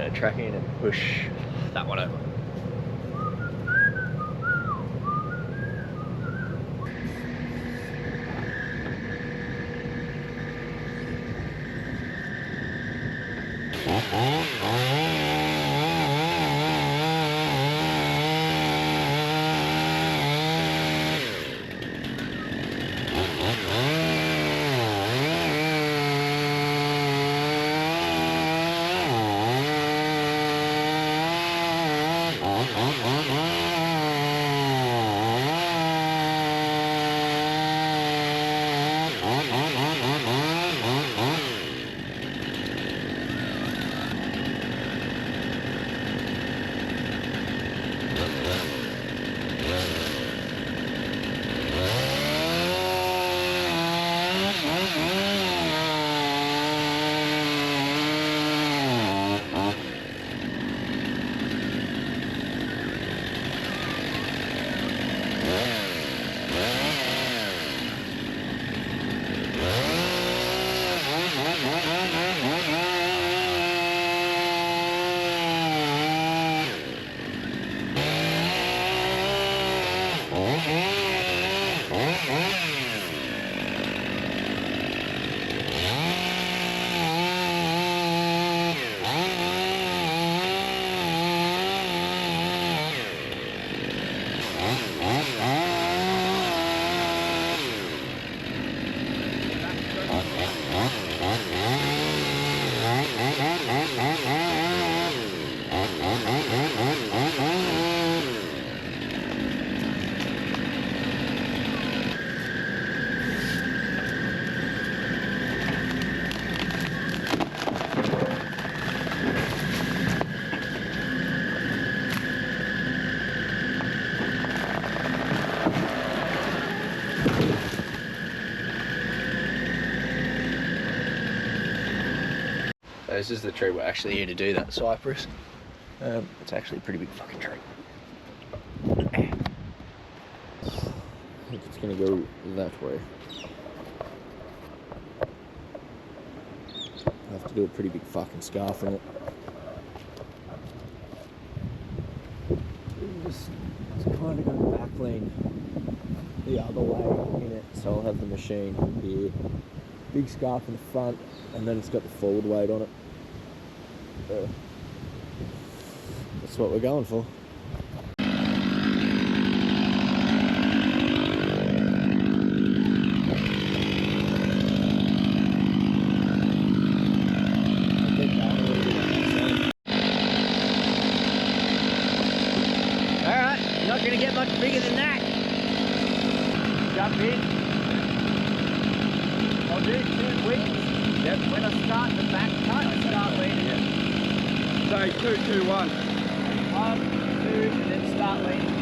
gonna track in and push that one over. This is the tree we're actually here to do, that cypress. It's actually a pretty big fucking tree. I think it's gonna go that way. I have to do a pretty big fucking scarf on it. It's kind of going back lean the other way in it, so I'll have the machine here. Big scarf in the front, and then it's got the forward weight on it. That's what we're going for. Alright, not going to get much bigger than that. Jump in. I'll do 2 wings. Yep. When I start the back cut, I start leaning it. Say 2, 2, 1. 1, 2, and then start leaning.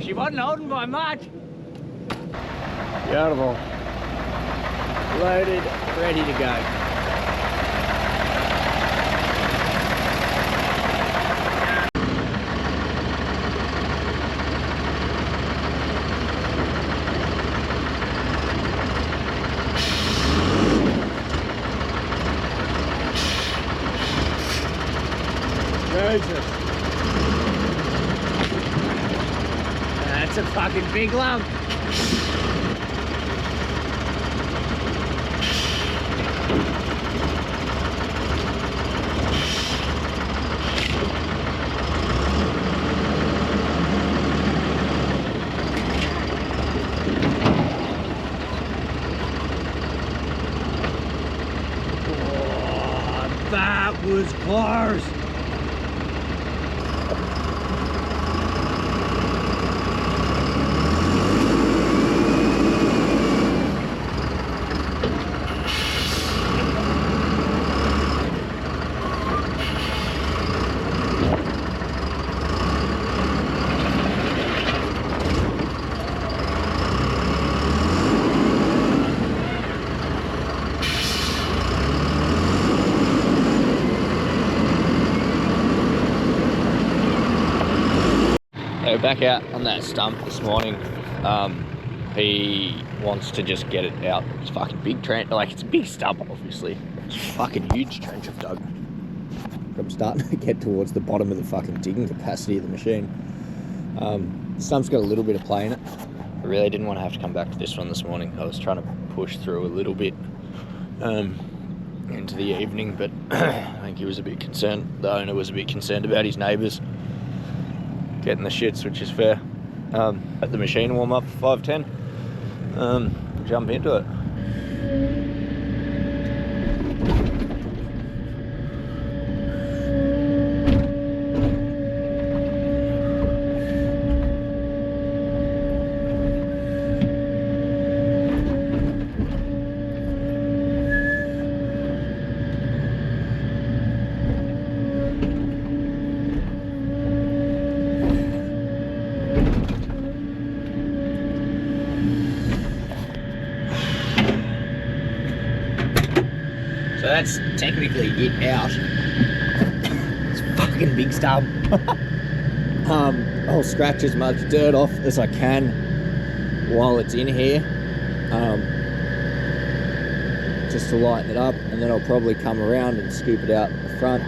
She wasn't holding by much. Beautiful. Loaded, ready to go. Jesus. That's a fucking big lump. That was close. Back out on that stump this morning. He wants to just get it out. It's a fucking big trench, like it's a big stump obviously. It's a fucking huge trench I've dug. I'm starting to get towards the bottom of the fucking digging capacity of the machine. The stump's got a little bit of play in it. I really didn't want to have to come back to this one this morning. I was trying to push through a little bit into the evening, but I think he was a bit concerned. The owner was a bit concerned about his neighbours getting the shits, which is fair. Let the machine warm up for 5:10. Jump into it. So that's technically it out. It's a fucking big stub. I'll scratch as much dirt off as I can while it's in here, just to lighten it up, and then I'll probably come around and scoop it out the front.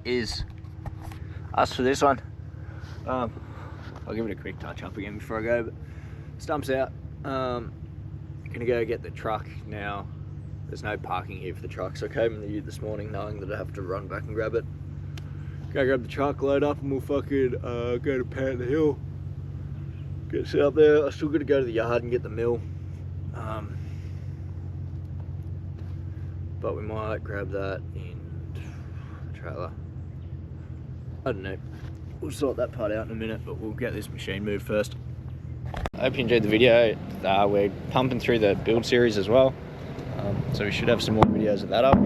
is us for this one. I'll give it a quick touch up again before I go, but stump's out. Gonna go get the truck now. There's no parking here for the truck, so I came in the ute this morning knowing that I have to run back and grab it. Go grab the truck, load up, and we'll fucking go to Pant the Hill. Get set up there. I still got to go to the yard and get the mill. But we might grab that in the trailer. I don't know. We'll sort that part out in a minute, but we'll get this machine moved first. I hope you enjoyed the video. We're pumping through the build series as well. So we should have some more videos of that up.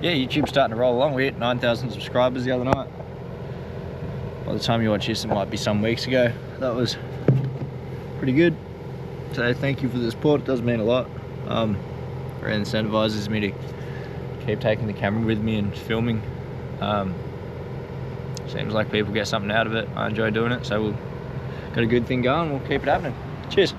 Yeah, YouTube's starting to roll along. We hit 9,000 subscribers the other night. By the time you watch this, it might be some weeks ago. That was pretty good. So thank you for the support. It does mean a lot. It incentivizes me to keep taking the camera with me and filming. Seems like people get something out of it. I enjoy doing it, so we've got a good thing going. We'll keep it happening. Cheers.